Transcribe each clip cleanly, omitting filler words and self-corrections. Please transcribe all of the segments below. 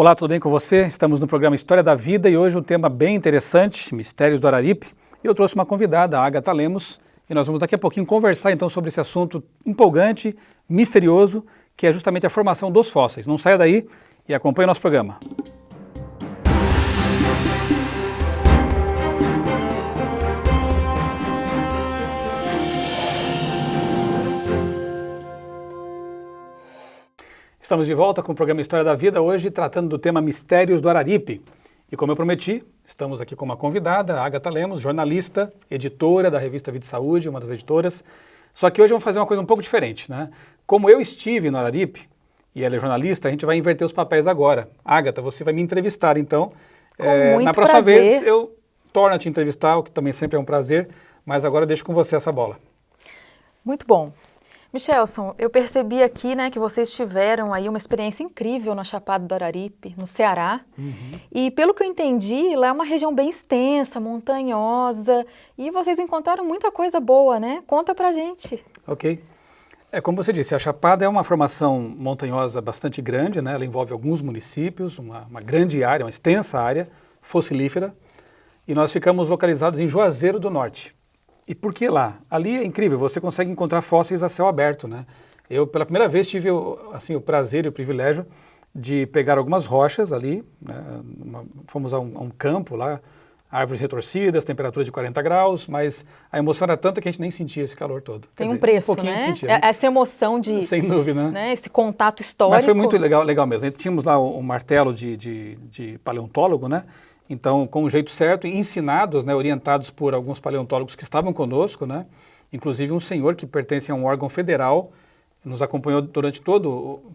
Olá, tudo bem com você? Estamos no programa História da Vida e hoje um tema bem interessante, Mistérios do Araripe. E eu trouxe uma convidada, a Agatha Lemos, e nós vamos daqui a pouquinho conversar então sobre esse assunto empolgante, misterioso, que é justamente a formação dos fósseis. Não saia daí e acompanhe o nosso programa. Estamos de volta com o programa História da Vida, hoje tratando do tema Mistérios do Araripe. E como eu prometi, estamos aqui com uma convidada, a Agatha Lemos, jornalista, editora da revista Vida e Saúde, uma das editoras. Só que hoje vamos fazer uma coisa um pouco diferente, né? Como eu estive no Araripe, e ela é jornalista, a gente vai inverter os papéis agora. Agatha, você vai me entrevistar, então. Na próxima vez eu torno a te entrevistar, o que também sempre é um prazer, mas agora eu deixo com você essa bola. Muito bom. Michelson, eu percebi aqui, né, que vocês tiveram aí uma experiência incrível na Chapada do Araripe, no Ceará. E pelo que eu entendi, lá é uma região bem extensa, montanhosa, e vocês encontraram muita coisa boa, né? Conta pra gente. Ok. Como você disse, a Chapada é uma formação montanhosa bastante grande, né? Ela envolve alguns municípios, uma grande área, uma extensa área fossilífera, e nós ficamos localizados em Juazeiro do Norte. E por que lá? Ali é incrível, você consegue encontrar fósseis a céu aberto, né? Eu, pela primeira vez, tive assim, o prazer e o privilégio de pegar algumas rochas ali, né? Fomos a um campo lá, árvores retorcidas, temperatura de 40 graus, mas a emoção era tanta que a gente nem sentia esse calor todo. Tem um preço, né? Sentia, né? Essa emoção de... Sem dúvida, né? Esse contato histórico. Mas foi muito legal mesmo. Tínhamos lá o martelo de paleontólogo, né? Então, com o jeito certo, ensinados, né, orientados por alguns paleontólogos que estavam conosco, né, inclusive um senhor que pertence a um órgão federal, nos acompanhou durante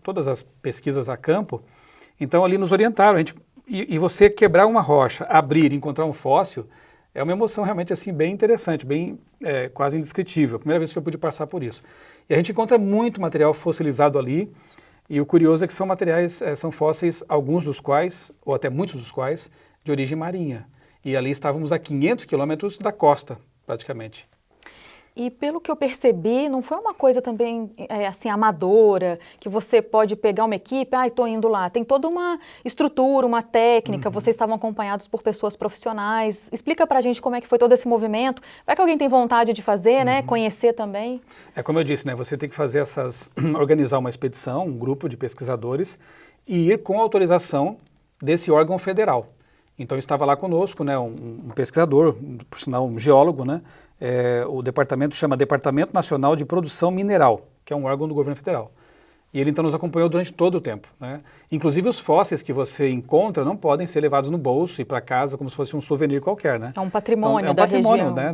todas as pesquisas a campo. Então, ali nos orientaram. E você quebrar uma rocha, abrir e encontrar um fóssil, é uma emoção realmente assim, bem interessante, bem quase indescritível. Primeira vez que eu pude passar por isso. E a gente encontra muito material fossilizado ali, e o curioso é que são materiais, são fósseis, alguns dos quais, ou até muitos dos quais, de origem marinha. E ali estávamos a 500 quilômetros da costa, praticamente. E pelo que eu percebi, não foi uma coisa também assim amadora, que você pode pegar uma equipe, estou indo lá. Tem toda uma estrutura, uma técnica, vocês estavam acompanhados por pessoas profissionais. Explica pra gente como é que foi todo esse movimento. Vai que alguém tem vontade de fazer, né? Conhecer também. Como eu disse, né? Você tem que fazer organizar uma expedição, um grupo de pesquisadores, e ir com autorização desse órgão federal. Então estava lá conosco, né, um pesquisador, por sinal um geólogo, né, o departamento chama Departamento Nacional de Produção Mineral, que é um órgão do governo federal. E ele então nos acompanhou durante todo o tempo, né. Inclusive os fósseis que você encontra não podem ser levados no bolso e para casa como se fosse um souvenir qualquer, né. É um patrimônio da região. É um patrimônio, né,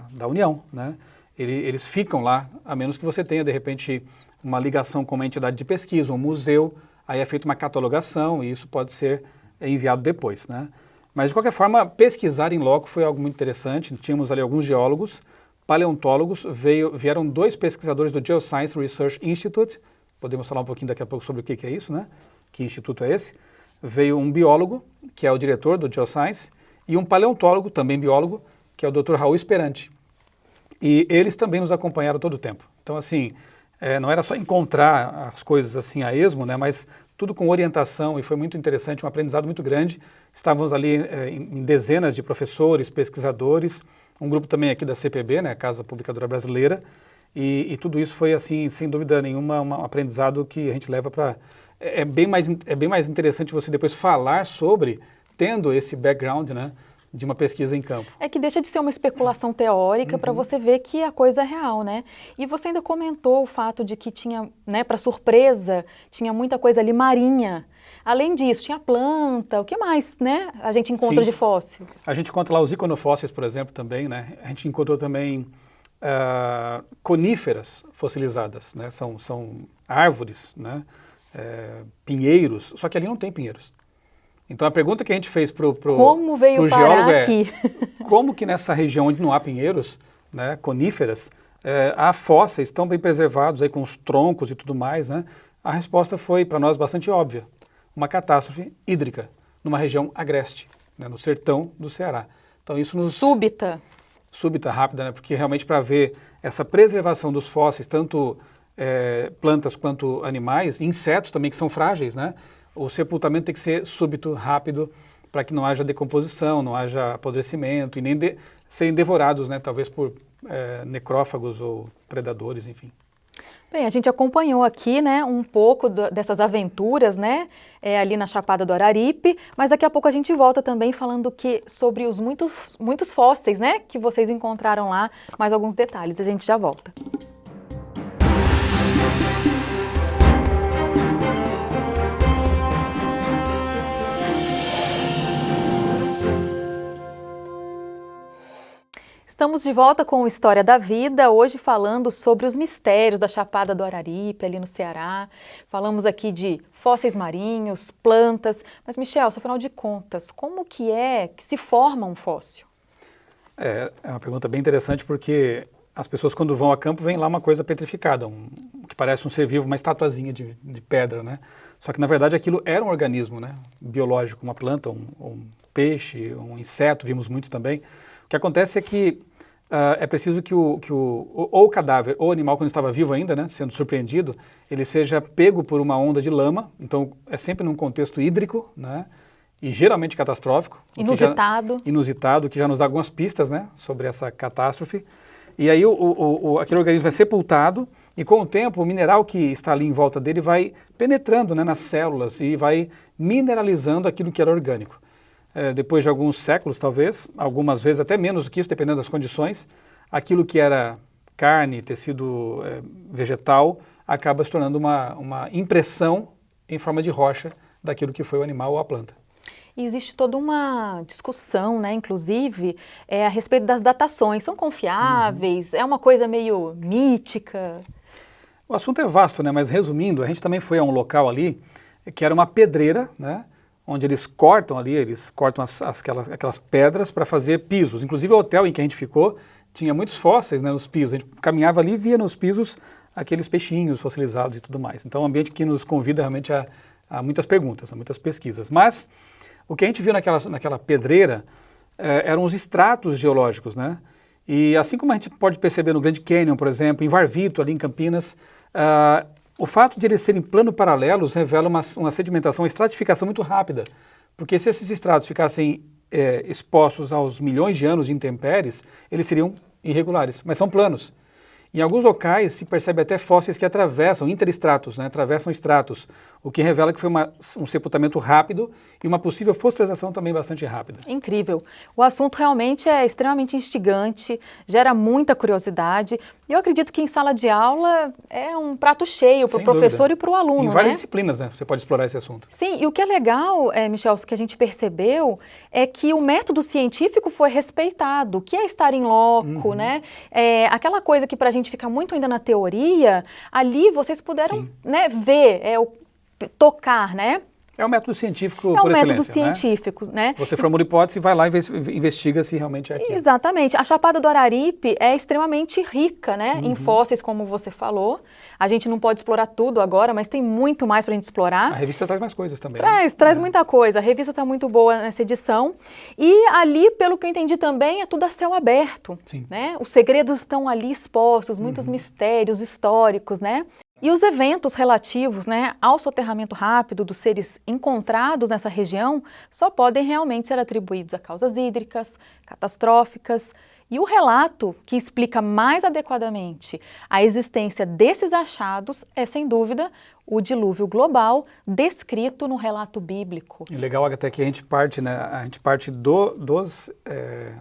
da União, né. Eles ficam lá, a menos que você tenha de repente uma ligação com uma entidade de pesquisa, um museu, aí é feita uma catalogação e isso pode ser enviado depois, né? Mas, de qualquer forma, pesquisar em loco foi algo muito interessante. Tínhamos ali alguns geólogos, paleontólogos, vieram 2 pesquisadores do Geoscience Research Institute, podemos falar um pouquinho daqui a pouco sobre o que é isso, né? Que instituto é esse? Veio um biólogo, que é o diretor do Geoscience, e um paleontólogo, também biólogo, que é o Dr. Raul Esperanti. E eles também nos acompanharam todo o tempo. Então, assim, não era só encontrar as coisas assim a esmo, né? Mas tudo com orientação, e foi muito interessante, um aprendizado muito grande. Estávamos ali em dezenas de professores, pesquisadores, um grupo também aqui da CPB, né, Casa Publicadora Brasileira, e tudo isso foi, assim, sem dúvida nenhuma, um aprendizado que a gente leva para... É bem mais interessante você depois falar sobre, tendo esse background, né, de uma pesquisa em campo. É que deixa de ser uma especulação teórica para você ver que a coisa é real, né? E você ainda comentou o fato de que tinha, né, para surpresa, tinha muita coisa ali marinha. Além disso, tinha planta, o que mais, né? A gente encontra de fóssil. A gente encontra lá os iconofósseis, por exemplo, também, né? A gente encontrou também coníferas fossilizadas, né? São árvores, né? Pinheiros, só que ali não tem pinheiros. Então a pergunta que a gente fez para o geólogo aqui? Como que nessa região onde não há pinheiros, né, coníferas, há fósseis tão bem preservados aí com os troncos e tudo mais, né? A resposta foi para nós bastante óbvia, uma catástrofe hídrica numa região agreste, né, no sertão do Ceará. Então isso nos... Súbita, rápida, né? Porque realmente para ver essa preservação dos fósseis, tanto plantas quanto animais, insetos também que são frágeis, né? o sepultamento tem que ser súbito, rápido, para que não haja decomposição, não haja apodrecimento e nem serem devorados, né, talvez por necrófagos ou predadores, enfim. Bem, a gente acompanhou aqui, né, um pouco dessas aventuras, né, ali na Chapada do Araripe, mas daqui a pouco a gente volta também falando sobre os muitos fósseis, né, que vocês encontraram lá, mais alguns detalhes, a gente já volta. Estamos de volta com o História da Vida, hoje falando sobre os mistérios da Chapada do Araripe, ali no Ceará. Falamos aqui de fósseis marinhos, plantas, mas Michel, afinal de contas, como que se forma um fóssil? É uma pergunta bem interessante porque as pessoas quando vão a campo veem lá uma coisa petrificada, que parece um ser vivo, uma estatuazinha de pedra, né? Só que na verdade aquilo era um organismo, né, biológico, uma planta, um peixe, um inseto, vimos muito também. O que acontece é que é preciso que o cadáver, ou o animal quando estava vivo ainda, né, sendo surpreendido, ele seja pego por uma onda de lama, então é sempre num contexto hídrico, né, e geralmente catastrófico. Inusitado, que já nos dá algumas pistas, né, sobre essa catástrofe. E aí aquele organismo é sepultado e com o tempo o mineral que está ali em volta dele vai penetrando, né, nas células e vai mineralizando aquilo que era orgânico. Depois de alguns séculos, talvez, algumas vezes até menos do que isso, dependendo das condições, aquilo que era carne, tecido vegetal, acaba se tornando uma impressão em forma de rocha daquilo que foi o animal ou a planta. E existe toda uma discussão, né, inclusive, a respeito das datações. São confiáveis? É uma coisa meio mítica? O assunto é vasto, né, mas resumindo, a gente também foi a um local ali que era uma pedreira, né, onde eles cortam aquelas pedras para fazer pisos. Inclusive o hotel em que a gente ficou tinha muitos fósseis, né, nos pisos. A gente caminhava ali e via nos pisos aqueles peixinhos fossilizados e tudo mais. Então é um ambiente que nos convida realmente a muitas perguntas, a muitas pesquisas. Mas o que a gente viu naquela pedreira eram os estratos geológicos, né? E assim como a gente pode perceber no Grand Canyon, por exemplo, em Varvito, ali em Campinas, o fato de eles serem plano paralelos revela uma sedimentação, uma estratificação muito rápida, porque se esses estratos ficassem expostos aos milhões de anos de intempéries, eles seriam irregulares, mas são planos. Em alguns locais se percebe até fósseis que atravessam interestratos, né, atravessam estratos, o que revela que foi um sepultamento rápido e uma possível fossilização também bastante rápida. Incrível. O assunto realmente é extremamente instigante, gera muita curiosidade. E eu acredito que em sala de aula é um prato cheio para o professor e para o aluno, em várias disciplinas, né, você pode explorar esse assunto. Sim, e o que é legal, Michel, que a gente percebeu é que o método científico foi respeitado, que é estar em loco, né? Aquela coisa que para a gente fica muito ainda na teoria, ali vocês puderam, né, ver, tocar, né? É um método científico por excelência, É um método científico, né? Você formula hipótese e vai lá e investiga se realmente é aquilo. Exatamente. A Chapada do Araripe é extremamente rica, né, em fósseis, como você falou. A gente não pode explorar tudo agora, mas tem muito mais para a gente explorar. A revista traz mais coisas também. Traz muita coisa. A revista está muito boa nessa edição. E ali, pelo que eu entendi também, é tudo a céu aberto. Sim. Né? Os segredos estão ali expostos, muitos mistérios históricos, né? E os eventos relativos, né, ao soterramento rápido dos seres encontrados nessa região só podem realmente ser atribuídos a causas hídricas, catastróficas. E o relato que explica mais adequadamente a existência desses achados é, sem dúvida, o dilúvio global descrito no relato bíblico. E legal até que a gente parte, né,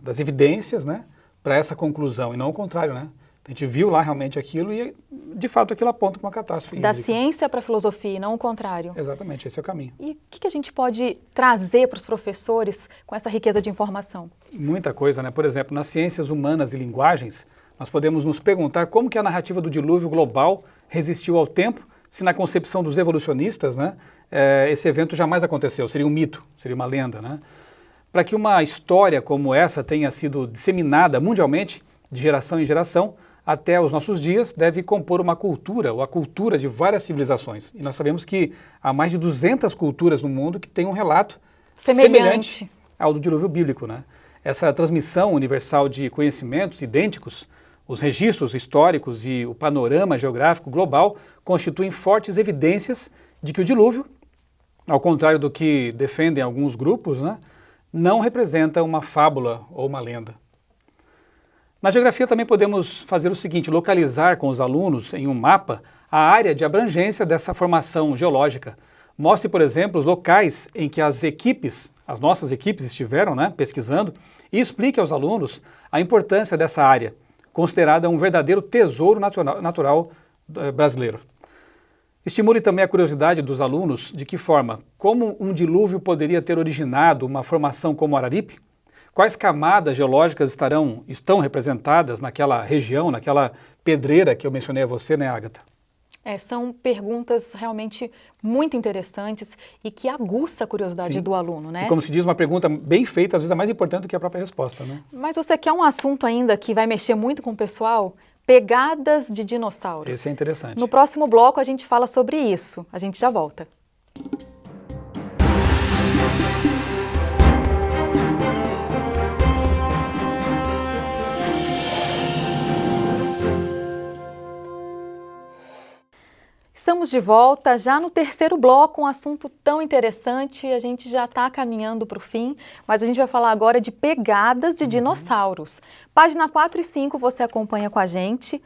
das evidências, né, para essa conclusão, e não o contrário, né? A gente viu lá realmente aquilo e, de fato, aquilo aponta para uma catástrofe hídrica. Da ciência para a filosofia, e não o contrário. Exatamente, esse é o caminho. E o que a gente pode trazer para os professores com essa riqueza de informação? Muita coisa, né? Por exemplo, nas ciências humanas e linguagens, nós podemos nos perguntar como que a narrativa do dilúvio global resistiu ao tempo, se na concepção dos evolucionistas, né, esse evento jamais aconteceu, seria um mito, seria uma lenda, né? Para que uma história como essa tenha sido disseminada mundialmente, de geração em geração, até os nossos dias, deve compor uma cultura, ou a cultura de várias civilizações. E nós sabemos que há mais de 200 culturas no mundo que têm um relato semelhante ao do dilúvio bíblico, né? Essa transmissão universal de conhecimentos idênticos, os registros históricos e o panorama geográfico global constituem fortes evidências de que o dilúvio ao contrário do que defendem alguns grupos, né, não representa uma fábula ou uma lenda. Na geografia também podemos fazer o seguinte, localizar com os alunos em um mapa a área de abrangência dessa formação geológica. Mostre, por exemplo, os locais em que as nossas equipes estiveram, né, pesquisando, e explique aos alunos a importância dessa área, considerada um verdadeiro tesouro natural brasileiro. Estimule também a curiosidade dos alunos de que forma, como um dilúvio poderia ter originado uma formação como Araripe, quais camadas geológicas estão representadas naquela região, naquela pedreira que eu mencionei a você, né, Agatha? São perguntas realmente muito interessantes e que aguça a curiosidade do aluno, né? E como se diz, uma pergunta bem feita, às vezes é mais importante do que a própria resposta, né? Mas você quer um assunto ainda que vai mexer muito com o pessoal? Pegadas de dinossauros. Esse é interessante. No próximo bloco a gente fala sobre isso. A gente já volta. Estamos de volta já no terceiro bloco, um assunto tão interessante, a gente já está caminhando para o fim, mas a gente vai falar agora de pegadas de dinossauros. Página 4 e 5 você acompanha com a gente.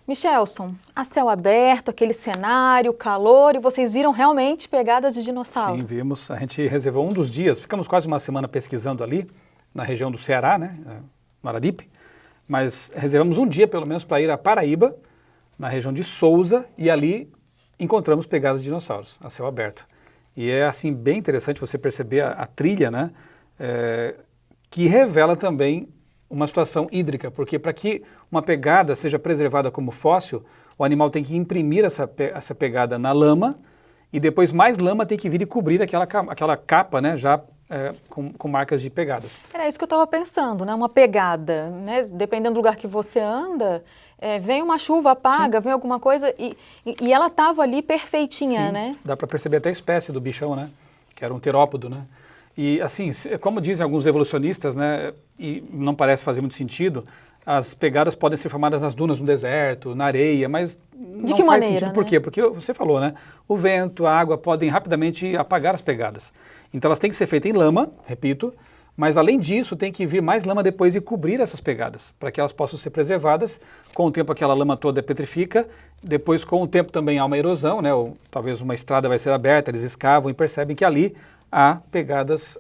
Michelson, a céu aberto, aquele cenário, calor, e vocês viram realmente pegadas de dinossauro? Sim, vimos. A gente reservou um dos dias, ficamos quase uma semana pesquisando ali, na região do Ceará, né, no Araripe, mas reservamos um dia pelo menos para ir a Paraíba, na região de Souza, e ali encontramos pegadas de dinossauros a céu aberto. E é assim bem interessante você perceber a trilha, né, que revela também uma situação hídrica, porque para que uma pegada seja preservada como fóssil, o animal tem que imprimir essa pegada na lama e depois mais lama tem que vir e cobrir aquela capa, né, já com marcas de pegadas. Era isso que eu estava pensando, né? Uma pegada, né? Dependendo do lugar que você anda, vem uma chuva, apaga, vem alguma coisa e ela estava ali perfeitinha, Sim, né? Dá para perceber até a espécie do bichão, né? Que era um terópodo, né? E assim, como dizem alguns evolucionistas, né? E não parece fazer muito sentido, as pegadas podem ser formadas nas dunas no deserto, na areia, mas não faz sentido. Né? Por quê? Porque você falou, né? O vento, a água podem rapidamente apagar as pegadas. Então elas têm que ser feitas em lama, repito, mas além disso tem que vir mais lama depois e cobrir essas pegadas, para que elas possam ser preservadas. Com o tempo aquela lama toda petrifica, depois com o tempo também há uma erosão, né? Ou talvez uma estrada vai ser aberta, eles escavam e percebem que ali há pegadas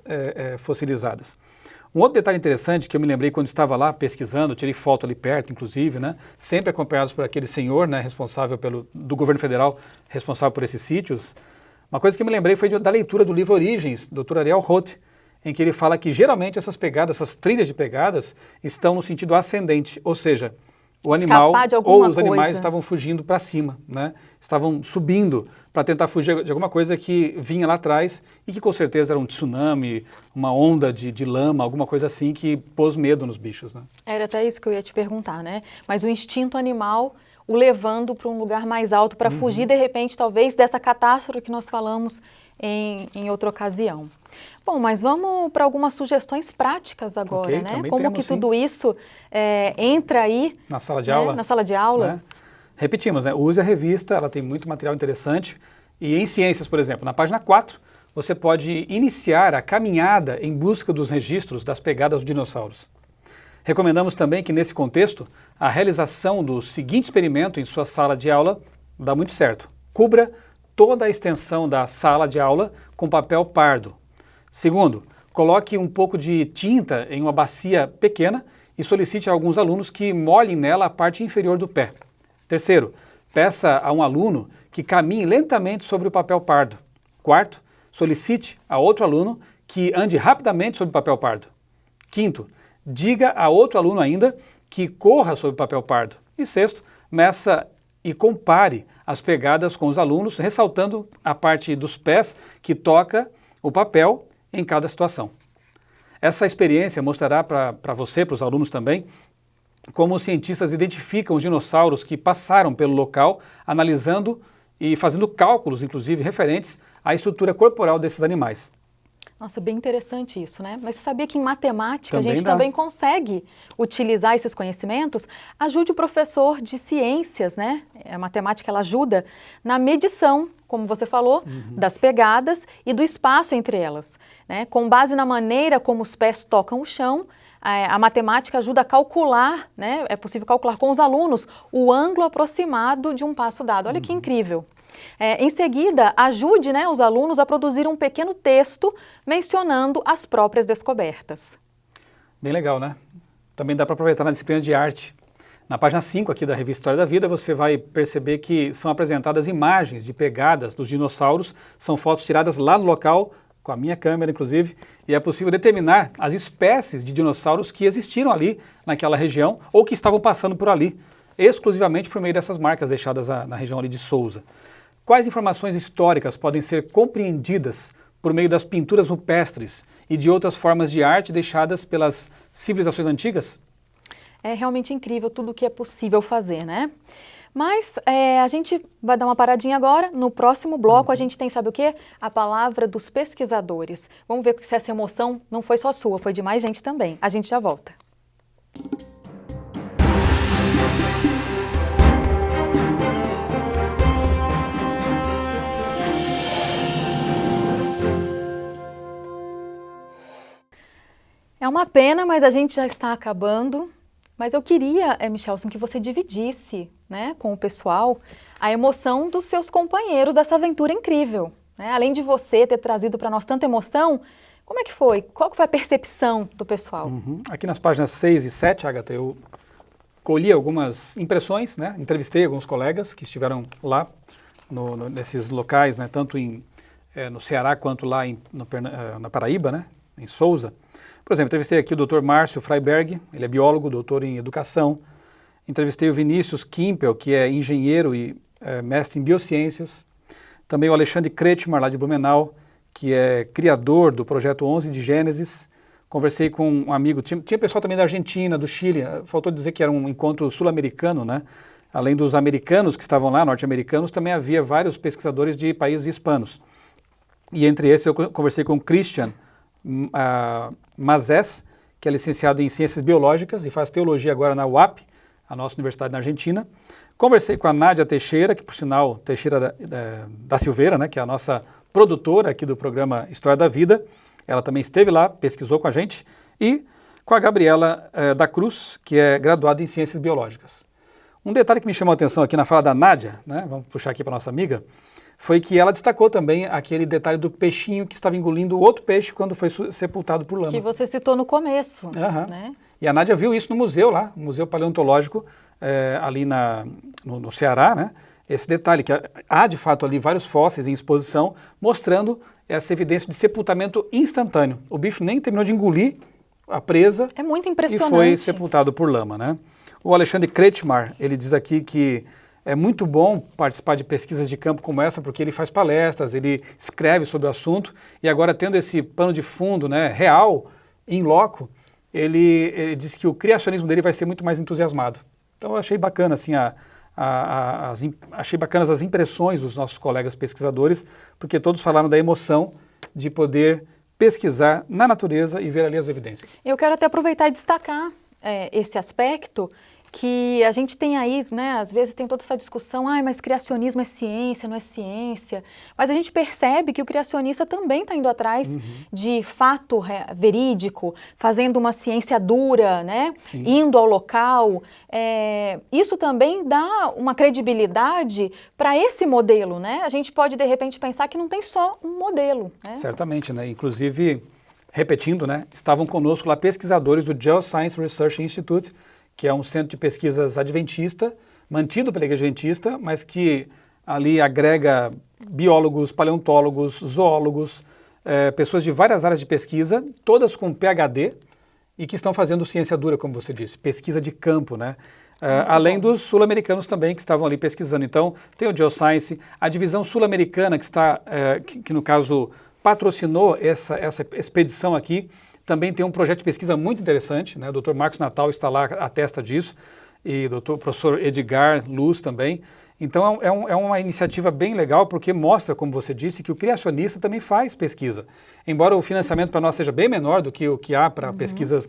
fossilizadas. Um outro detalhe interessante que eu me lembrei quando estava lá pesquisando, tirei foto ali perto, inclusive, né, sempre acompanhados por aquele senhor, né, responsável do governo federal, responsável por esses sítios. Uma coisa que eu me lembrei foi da leitura do livro Origens, do Dr. Ariel Roth, em que ele fala que geralmente essas pegadas, essas trilhas de pegadas, estão no sentido ascendente, ou seja, o animal ou os animais estavam fugindo para cima, né? Estavam subindo para tentar fugir de alguma coisa que vinha lá atrás e que com certeza era um tsunami, uma onda de lama, alguma coisa assim que pôs medo nos bichos, né? Era até isso que eu ia te perguntar, né? Mas o instinto animal o levando para um lugar mais alto para fugir, de repente, talvez, dessa catástrofe que nós falamos em outra ocasião. Bom, mas vamos para algumas sugestões práticas agora, né? Como que tudo isso entra aí na sala de aula? Na sala de aula. Né? Repetimos, né? Use a revista, ela tem muito material interessante. E em ciências, por exemplo, na página 4, você pode iniciar a caminhada em busca dos registros das pegadas dos dinossauros. Recomendamos também que, nesse contexto, a realização do seguinte experimento em sua sala de aula dá muito certo. Cubra toda a extensão da sala de aula com papel pardo. Segundo, coloque um pouco de tinta em uma bacia pequena e solicite a alguns alunos que molhem nela a parte inferior do pé. Terceiro, peça a um aluno que caminhe lentamente sobre o papel pardo. Quarto, solicite a outro aluno que ande rapidamente sobre o papel pardo. Quinto, diga a outro aluno ainda que corra sobre o papel pardo. E sexto, meça e compare as pegadas com os alunos, ressaltando a parte dos pés que toca o papel em cada situação. Essa experiência mostrará para você, para os alunos também, como os cientistas identificam os dinossauros que passaram pelo local, analisando e fazendo cálculos, inclusive, referentes à estrutura corporal desses animais. Nossa, bem interessante isso, né? Mas você sabia que em matemática Também a gente dá. também consegue utilizar esses conhecimentos? Ajude o professor de ciências, né? A matemática ela ajuda na medição, como você falou, das pegadas e do espaço entre elas, né? Com base na maneira como os pés tocam o chão, a matemática ajuda a calcular, né? É possível calcular com os alunos o ângulo aproximado de um passo dado. Olha que incrível. Em seguida, ajude, né, os alunos a produzir um pequeno texto mencionando as próprias descobertas. Bem legal, né? Também dá para aproveitar na disciplina de arte. Na página 5 aqui da revista História da Vida, você vai perceber que são apresentadas imagens de pegadas dos dinossauros, são fotos tiradas lá no local, com a minha câmera inclusive, e é possível determinar as espécies de dinossauros que existiram ali naquela região ou que estavam passando por ali, exclusivamente por meio dessas marcas deixadas na região ali de Sousa. Quais informações históricas podem ser compreendidas por meio das pinturas rupestres e de outras formas de arte deixadas pelas civilizações antigas? É realmente incrível tudo o que é possível fazer, né? Mas a gente vai dar uma paradinha agora. No próximo bloco a gente tem, sabe o quê? A palavra dos pesquisadores. Vamos ver se essa emoção não foi só sua, foi de mais gente também. A gente já volta. É uma pena, mas a gente já está acabando. Mas eu queria, Michelson, que você dividisse, né, com o pessoal a emoção dos seus companheiros dessa aventura incrível, né? Além de você ter trazido para nós tanta emoção, como é que foi? Qual que foi a percepção do pessoal? Aqui nas páginas 6 e 7, Agatha, eu colhi algumas impressões, né? Entrevistei alguns colegas que estiveram lá nesses locais, né? Tanto no Ceará quanto lá na Paraíba, né? Em Sousa. Por exemplo, entrevistei aqui o Dr. Márcio Freiberg, ele é biólogo, doutor em educação. Entrevistei o Vinícius Kimpel, que é engenheiro e mestre em biociências. Também o Alexandre Kretschmar, lá de Blumenau, que é criador do projeto 11 de Gênesis. Conversei com um amigo, tinha pessoal também da Argentina, do Chile, faltou dizer que era um encontro sul-americano, né? Além dos americanos que estavam lá, norte-americanos, também havia vários pesquisadores de países hispanos. E entre esses eu conversei com o Christian Mazés, que é licenciado em Ciências Biológicas e faz teologia agora na UAP, a nossa universidade na Argentina. Conversei com a Nádia Teixeira, que por sinal, Teixeira da Silveira, né, que é a nossa produtora aqui do programa História da Vida. Ela também esteve lá, pesquisou com a gente. E com a Gabriela da Cruz, que é graduada em Ciências Biológicas. Um detalhe que me chamou a atenção aqui na fala da Nádia, né, vamos puxar aqui para nossa amiga, foi que ela destacou também aquele detalhe do peixinho que estava engolindo outro peixe quando foi sepultado por lama. Que você citou no começo, né? E a Nádia viu isso no museu lá, no Museu Paleontológico, ali no Ceará, né? Esse detalhe, que há de fato ali vários fósseis em exposição, mostrando essa evidência de sepultamento instantâneo. O bicho nem terminou de engolir a presa. É muito impressionante. E foi sepultado por lama, né? O Alexandre Kretschmar, ele diz aqui que é muito bom participar de pesquisas de campo como essa, porque ele faz palestras, ele escreve sobre o assunto, e agora tendo esse pano de fundo, né, real, in loco, ele diz que o criacionismo dele vai ser muito mais entusiasmado. Então eu achei bacana, assim, achei bacanas as impressões dos nossos colegas pesquisadores, porque todos falaram da emoção de poder pesquisar na natureza e ver ali as evidências. Eu quero até aproveitar e destacar esse aspecto, que a gente tem aí, né, às vezes tem toda essa discussão, mas criacionismo é ciência, não é ciência, mas a gente percebe que o criacionista também está indo atrás de fato verídico, fazendo uma ciência dura, né, indo ao local. Isso também dá uma credibilidade para esse modelo, né? A gente pode de repente pensar que não tem só um modelo, né? Certamente, né? Inclusive, repetindo, né, estavam conosco lá pesquisadores do Geoscience Research Institute, que é um centro de pesquisas adventista, mantido pela Igreja Adventista, mas que ali agrega biólogos, paleontólogos, zoólogos, pessoas de várias áreas de pesquisa, todas com PhD, e que estão fazendo ciência dura, como você disse, pesquisa de campo, né? Além dos sul-americanos também, que estavam ali pesquisando. Então, tem o Geoscience, a divisão sul-americana, que no caso patrocinou essa expedição aqui, também tem um projeto de pesquisa muito interessante, né? O Dr. Marcos Natal está lá, atesta disso, e o professor Edgar Luz também. Então é uma iniciativa bem legal porque mostra, como você disse, que o criacionista também faz pesquisa. Embora o financiamento para nós seja bem menor do que o que há para pesquisas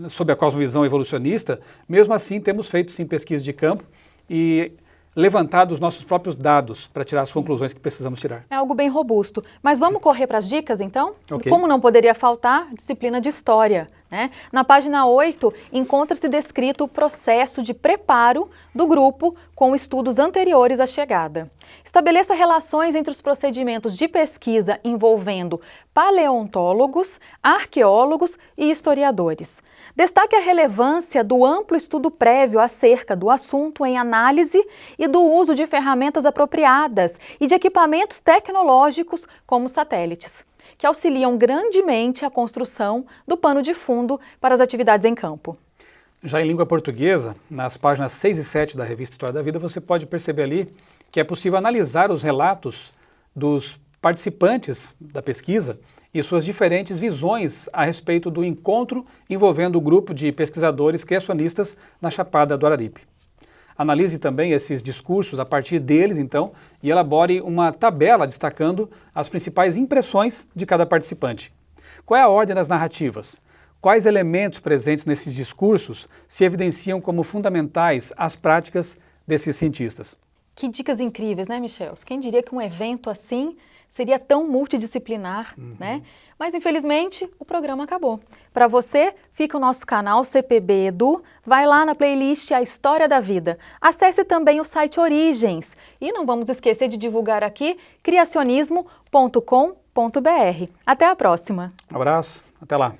sob a cosmovisão evolucionista, mesmo assim temos feito sim pesquisa de campo e levantado os nossos próprios dados para tirar as conclusões que precisamos tirar. É algo bem robusto. Mas vamos correr para as dicas, então? Ok. Como não poderia faltar, disciplina de História, né? Na página 8, encontra-se descrito o processo de preparo do grupo com estudos anteriores à chegada. Estabeleça relações entre os procedimentos de pesquisa envolvendo paleontólogos, arqueólogos e historiadores. Destaque a relevância do amplo estudo prévio acerca do assunto em análise e do uso de ferramentas apropriadas e de equipamentos tecnológicos como satélites, que auxiliam grandemente a construção do pano de fundo para as atividades em campo. Já em língua portuguesa, nas páginas 6 e 7 da revista História da Vida, você pode perceber ali que é possível analisar os relatos dos participantes da pesquisa e suas diferentes visões a respeito do encontro envolvendo o grupo de pesquisadores criacionistas na Chapada do Araripe. Analise também esses discursos a partir deles, então, e elabore uma tabela destacando as principais impressões de cada participante. Qual é a ordem das narrativas? Quais elementos presentes nesses discursos se evidenciam como fundamentais às práticas desses cientistas? Que dicas incríveis, né, Michel? Quem diria que um evento assim seria tão multidisciplinar, né? Mas, infelizmente, o programa acabou. Para você, fica o nosso canal CPB Edu, vai lá na playlist A História da Vida. Acesse também o site Origens. E não vamos esquecer de divulgar aqui criacionismo.com.br. Até a próxima. Um abraço, até lá.